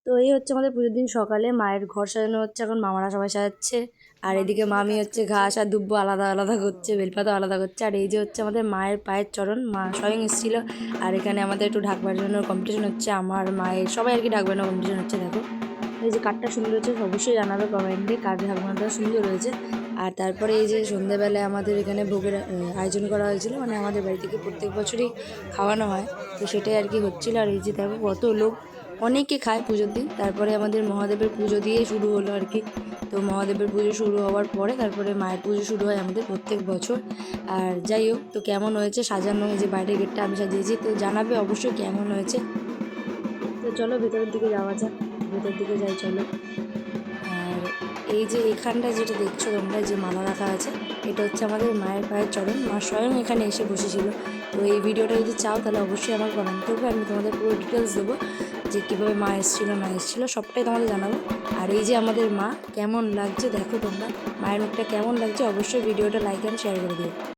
তো এই হচ্ছে আমাদের পুজোর দিন সকালে মায়ের ঘর সাজানো হচ্ছে, এখন মামারা সবাই সাজাচ্ছে। আর এদিকে মামি হচ্ছে ঘাস আর দুব্বো আলাদা আলাদা করছে, বেলপাতা আলাদা করছে। আর এই যে হচ্ছে আমাদের মায়ের পায়ের চরণ, মা স্বয়ং এসেছিলো। আর এখানে আমাদের একটু ঢাক বাজানোর কম্পিটিশন হচ্ছে, আমার মায়ের সবাই আর কি ঢাক বাজানোর কম্পিটিশন হচ্ছে। দেখো এই যে কাঠটা সুন্দর হচ্ছে, অবশ্যই জানাবে কমেন্টে কার ঢাক বাজানোটা সুন্দর হয়েছে। আর তারপরে এই যে সন্ধ্যাবেলায় আমাদের এখানে ভোগের আয়োজন করা হয়েছিল, মানে আমাদের বাড়ি থেকে প্রত্যেক বছরই খাওয়ানো হয়, তো সেটাই আর কি হচ্ছিলো। আর এই যে দেখো কত লোক, অনেকে খায় পুজোর দিন। তারপরে আমাদের মহাদেবের পুজো দিয়ে শুরু হলো আর কি। তো মহাদেবের পুজো শুরু হওয়ার পরে তারপরে মায়ের পুজো শুরু হয় আমাদের প্রত্যেক বছর। আর যাই হোক, তো কেমন হয়েছে সাজানো, এই যে বাইরের গেটটা আমি সাজিয়েছি, তো জানাবে অবশ্যই কেমন হয়েছে। তো চলো ভেতরের দিকে যাওয়া যাক, ভেতরের দিকে যাই চলো। আর এই যে এখানটা যেটা দেখছো তোমরা, যে মালা রাখা আছে, এটা হচ্ছে আমাদের মায়ের পায়ের চরণ, মা স্বয়ং এখানে এসে বসেছিল। তো এই ভিডিওটা যদি চাও তাহলে অবশ্যই আমার কমেন্ট করবে, আমি তোমাদের পুরো ডিটেলস দেবো যে কীভাবে মা এসেছিলো না এসেছিলো, সবটাই তোমাদের জানাবো। আর এই যে আমাদের মা, কেমন লাগছে দেখো তোমরা, মায়ের মুখটা কেমন লাগছে অবশ্যই ভিডিওটা লাইক অ্যান্ড শেয়ার করে দিও।